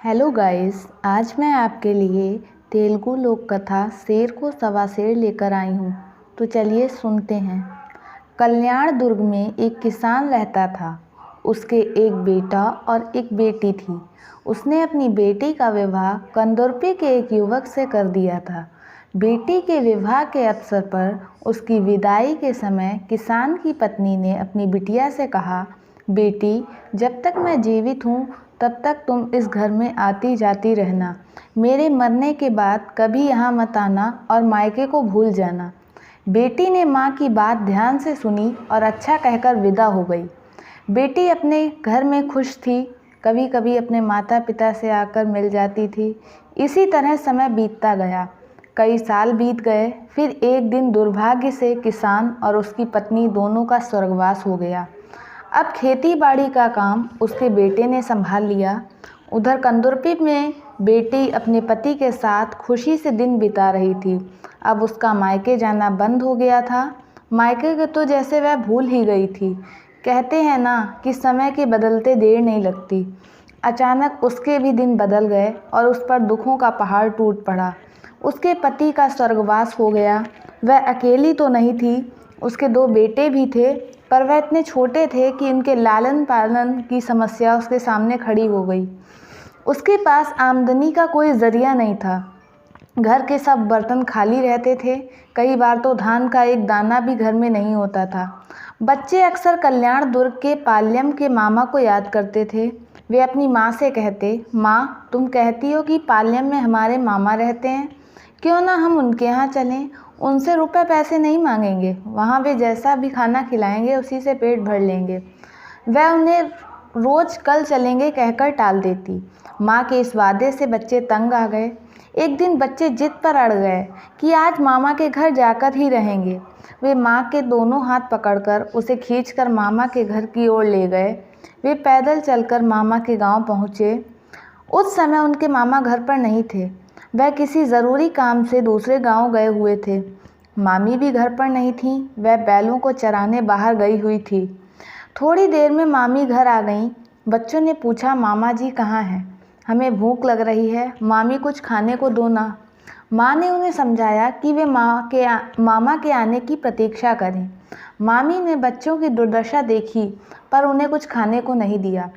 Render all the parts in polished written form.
Hello guys, आज मैं आपके लिए तेलुगु लोक कथा शेर को सवा शेर लेकर आई हूँ। तो चलिए सुनते हैं। कल्याण दुर्ग में एक किसान रहता था। उसके एक बेटा और एक बेटी थी। उसने अपनी बेटी का विवाह कंदोरपी के एक युवक से कर दिया था। बेटी के विवाह के अवसर पर उसकी विदाई के समय किसान की पत्नी ने अपनी बिटिया से कहा, बेटी, जब तक मैं जीवित हूँ तब तक तुम इस घर में आती जाती रहना। मेरे मरने के बाद कभी यहाँ मत आना और मायके को भूल जाना। बेटी ने माँ की बात ध्यान से सुनी और अच्छा कहकर विदा हो गई। बेटी अपने घर में खुश थी। कभी कभी अपने माता पिता से आकर मिल जाती थी। इसी तरह समय बीतता गया। कई साल बीत गए। फिर एक दिन दुर्भाग्य से किसान और उसकी पत्नी दोनों का स्वर्गवास हो गया। अब खेती बाड़ी का काम उसके बेटे ने संभाल लिया। उधर कंदोरपी में बेटी अपने पति के साथ खुशी से दिन बिता रही थी। अब उसका मायके जाना बंद हो गया था। मायके को तो जैसे वह भूल ही गई थी। कहते हैं ना कि समय के बदलते देर नहीं लगती। अचानक उसके भी दिन बदल गए और उस पर दुखों का पहाड़ टूट पड़ा। उसके पति का स्वर्गवास हो गया। वह अकेली तो नहीं थी, उसके दो बेटे भी थे, पर वह इतने छोटे थे कि इनके लालन पालन की समस्या उसके सामने खड़ी हो गई। उसके पास आमदनी का कोई ज़रिया नहीं था। घर के सब बर्तन खाली रहते थे। कई बार तो धान का एक दाना भी घर में नहीं होता था। बच्चे अक्सर कल्याण दुर्ग के पाल्यम के मामा को याद करते थे। वे अपनी माँ से कहते, माँ, तुम कहती हो कि पाल्यम में हमारे मामा रहते हैं, क्यों ना हम उनके यहाँ चलें। उनसे रुपए पैसे नहीं मांगेंगे, वहाँ वे जैसा भी खाना खिलाएंगे उसी से पेट भर लेंगे। वह उन्हें रोज़ कल चलेंगे कहकर टाल देती। माँ के इस वादे से बच्चे तंग आ गए। एक दिन बच्चे जिद पर अड़ गए कि आज मामा के घर जाकर ही रहेंगे। वे माँ के दोनों हाथ पकड़कर उसे खींचकर मामा के घर की ओर ले गए। वे पैदल चलकर मामा के गांव पहुँचे। उस समय उनके मामा घर पर नहीं थे। वह किसी ज़रूरी काम से दूसरे गांव गए हुए थे। मामी भी घर पर नहीं थी। वह बैलों को चराने बाहर गई हुई थी। थोड़ी देर में मामी घर आ गईं। बच्चों ने पूछा, मामा जी कहाँ हैं? हमें भूख लग रही है, मामी कुछ खाने को दो ना। माँ ने उन्हें समझाया कि वे मामा के आने की प्रतीक्षा करें। मामी ने बच्चों की दुर्दशा देखी पर उन्हें कुछ खाने को नहीं दिया।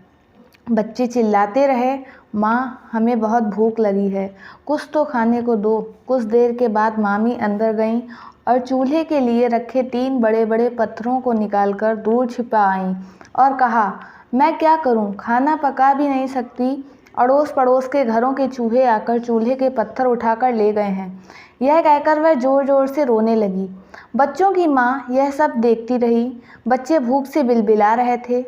बच्चे चिल्लाते रहे, माँ, हमें बहुत भूख लगी है, कुछ तो खाने को दो। कुछ देर के बाद मामी अंदर गईं और चूल्हे के लिए रखे 3 बड़े बड़े पत्थरों को निकालकर दूर छिपा आईं और कहा, मैं क्या करूं, खाना पका भी नहीं सकती। अड़ोस पड़ोस के घरों के चूहे आकर चूल्हे के पत्थर उठाकर ले गए हैं। यह कहकर वह ज़ोर ज़ोर से रोने लगी। बच्चों की माँ यह सब देखती रही। बच्चे भूख से बिलबिला रहे थे।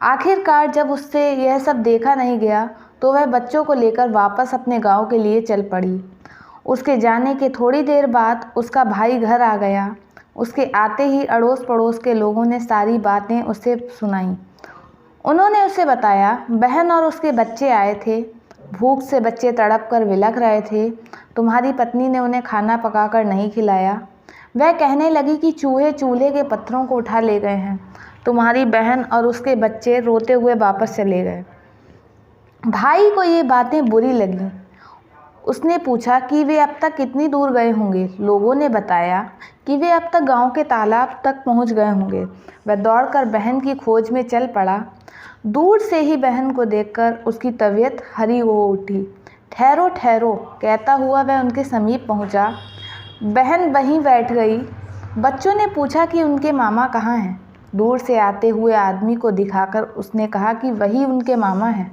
आखिरकार जब उससे यह सब देखा नहीं गया तो वह बच्चों को लेकर वापस अपने गांव के लिए चल पड़ी। उसके जाने के थोड़ी देर बाद उसका भाई घर आ गया। उसके आते ही अड़ोस पड़ोस के लोगों ने सारी बातें उसे सुनाईं। उन्होंने उसे बताया, बहन और उसके बच्चे आए थे। भूख से बच्चे तड़प कर विलख रहे थे। तुम्हारी पत्नी ने उन्हें खाना पकाकर नहीं खिलाया। वह कहने लगी कि चूहे चूल्हे के पत्थरों को उठा ले गए हैं। तुम्हारी बहन और उसके बच्चे रोते हुए वापस चले गए। भाई को ये बातें बुरी लगीं। उसने पूछा कि वे अब तक कितनी दूर गए होंगे। लोगों ने बताया कि वे अब तक गांव के तालाब तक पहुंच गए होंगे। वह दौड़कर बहन की खोज में चल पड़ा। दूर से ही बहन को देखकर उसकी तबीयत हरी हो उठी। ठहरो ठहरो कहता हुआ वह उनके समीप पहुंचा। बहन वहीं बैठ गई। बच्चों ने पूछा कि उनके मामा कहाँ हैं। दूर से आते हुए आदमी को दिखाकर उसने कहा कि वही उनके मामा हैं।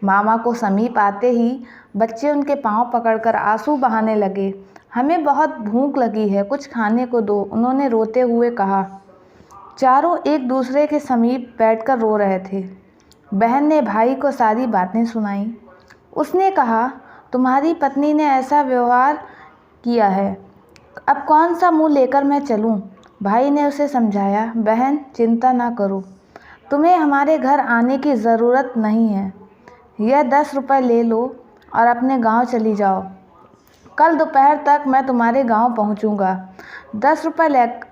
मामा को समीप आते ही बच्चे उनके पांव पकड़कर आंसू बहाने लगे। हमें बहुत भूख लगी है, कुछ खाने को दो, उन्होंने रोते हुए कहा। चारों एक दूसरे के समीप बैठकर रो रहे थे। बहन ने भाई को सारी बातें सुनाई। उसने कहा, तुम्हारी पत्नी ने ऐसा व्यवहार किया है, अब कौन सा मुंह लेकर मैं चलूं? भाई ने उसे समझाया, बहन चिंता ना करो, तुम्हें हमारे घर आने की ज़रूरत नहीं है। यह 10 रुपये ले लो और अपने गांव चली जाओ। कल दोपहर तक मैं तुम्हारे गांव पहुंचूंगा। 10 रुपये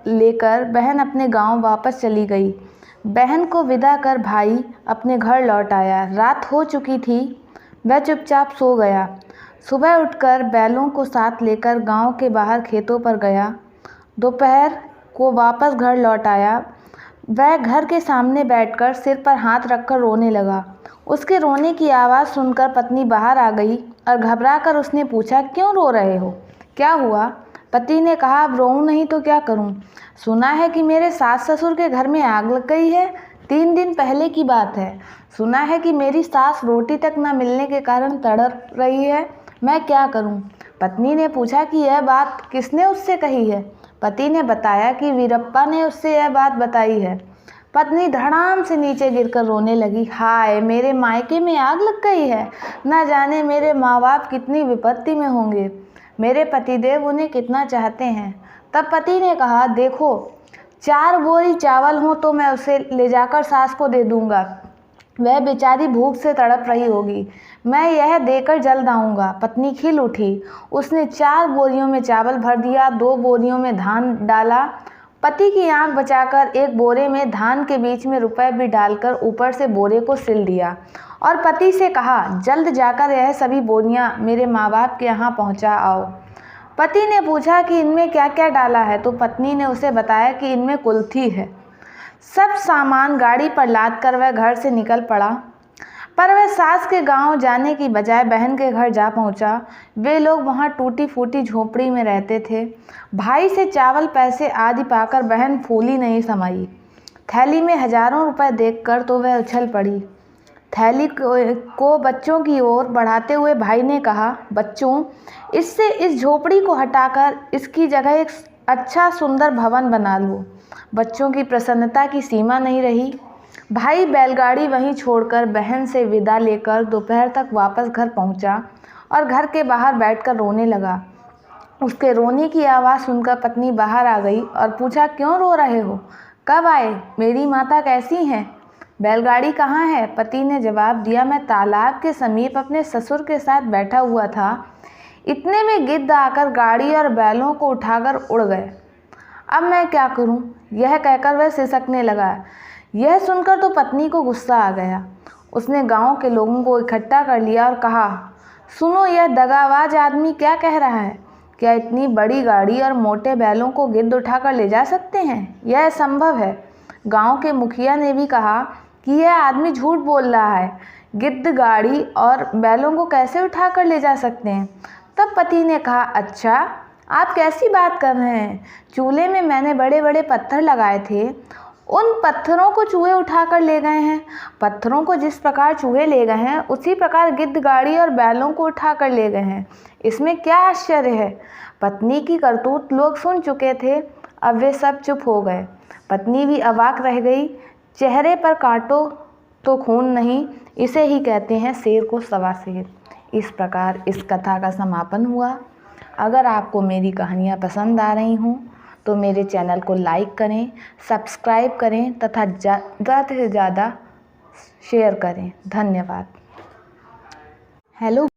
लेकर बहन अपने गांव वापस चली गई। बहन को विदा कर भाई अपने घर लौट आया। रात हो चुकी थी। वह चुपचाप सो गया। सुबह उठकर बैलों को साथ लेकर गांव के बाहर खेतों पर गया। दोपहर को वापस घर लौट आया। वह घर के सामने बैठकर सिर पर हाथ रखकर रोने लगा। उसके रोने की आवाज़ सुनकर पत्नी बाहर आ गई और घबराकर उसने पूछा, क्यों रो रहे हो, क्या हुआ? पति ने कहा, अब रोऊं नहीं तो क्या करूं? सुना है कि मेरे सास ससुर के घर में आग लग गई है। 3 दिन पहले की बात है। सुना है कि मेरी सास रोटी तक न मिलने के कारण तड़प रही है। मैं क्या करूं? पत्नी ने पूछा कि यह बात किसने उससे कही है? पति ने बताया कि वीरप्पा ने उससे यह बात बताई है। पत्नी धड़ाम से नीचे गिरकर रोने लगी। हाय, मेरे मायके में आग लग गई है। न जाने मेरे माँ बाप कितनी विपत्ति में होंगे। मेरे पतिदेव उन्हें कितना चाहते हैं। तब पति ने कहा, देखो 4 बोरी चावल हों तो मैं उसे ले जाकर सास को दे दूंगा। वह बेचारी भूख से तड़प रही होगी, मैं यह देकर जल्द आऊँगा। पत्नी खिल उठी। उसने 4 बोरियों में चावल भर दिया, 2 बोरियों में धान डाला। पति की आंख बचाकर एक बोरे में धान के बीच में रुपए भी डालकर ऊपर से बोरे को सिल दिया और पति से कहा, जल्द जाकर यह सभी बोरियां मेरे माँ बाप के यहाँ पहुँचा आओ। पति ने पूछा कि इनमें क्या क्या डाला है, तो पत्नी ने उसे बताया कि इनमें कुल्थी है। सब सामान गाड़ी पर लाद कर वह घर से निकल पड़ा। पर वह सास के गांव जाने की बजाय बहन के घर जा पहुंचा। वे लोग वहां टूटी फूटी झोपड़ी में रहते थे। भाई से चावल पैसे आदि पाकर बहन फूली नहीं समाई। थैली में हजारों रुपए देखकर तो वह उछल पड़ी। थैली को बच्चों की ओर बढ़ाते हुए भाई ने कहा, बच्चों, इससे इस झोपड़ी को हटाकर इसकी जगह एक अच्छा सुंदर भवन बना लो। बच्चों की प्रसन्नता की सीमा नहीं रही। भाई बैलगाड़ी वहीं छोड़कर बहन से विदा लेकर दोपहर तक वापस घर पहुंचा और घर के बाहर बैठकर रोने लगा। उसके रोने की आवाज़ सुनकर पत्नी बाहर आ गई और पूछा, क्यों रो रहे हो? कब आए? मेरी माता कैसी हैं? बैलगाड़ी कहाँ है? पति ने जवाब दिया, मैं तालाब के समीप अपने ससुर के साथ बैठा हुआ था। इतने में गिद्ध आकर गाड़ी और बैलों को उठाकर उड़ गए। अब मैं क्या करूं? यह कहकर वह सिसकने लगा। यह सुनकर तो पत्नी को गुस्सा आ गया। उसने गांव के लोगों को इकट्ठा कर लिया और कहा, सुनो, यह दगाबाज आदमी क्या कह रहा है? क्या इतनी बड़ी गाड़ी और मोटे बैलों को गिद्ध उठाकर ले जा सकते हैं? यह असंभव है। गांव के मुखिया ने भी कहा कि यह आदमी झूठ बोल रहा है। गिद्ध गाड़ी और बैलों को कैसे उठाकर ले जा सकते हैं? तब पति ने कहा, अच्छा, आप कैसी बात कर रहे हैं? चूल्हे में मैंने बड़े बड़े पत्थर लगाए थे, उन पत्थरों को चूहे उठाकर ले गए हैं। पत्थरों को जिस प्रकार चूहे ले गए हैं, उसी प्रकार गिद्ध गाड़ी और बैलों को उठाकर ले गए हैं। इसमें क्या आश्चर्य है? पत्नी की करतूत लोग सुन चुके थे। अब वे सब चुप हो गए। पत्नी भी अवाक रह गई। चेहरे पर काटो तो खून नहीं, इसे ही कहते हैं शेर को सवा शेर। इस प्रकार इस कथा का समापन हुआ। अगर आपको मेरी कहानियाँ पसंद आ रही हों तो मेरे चैनल को लाइक करें, सब्सक्राइब करें तथा ज़्यादा से ज़्यादा शेयर करें। धन्यवाद। हेलो।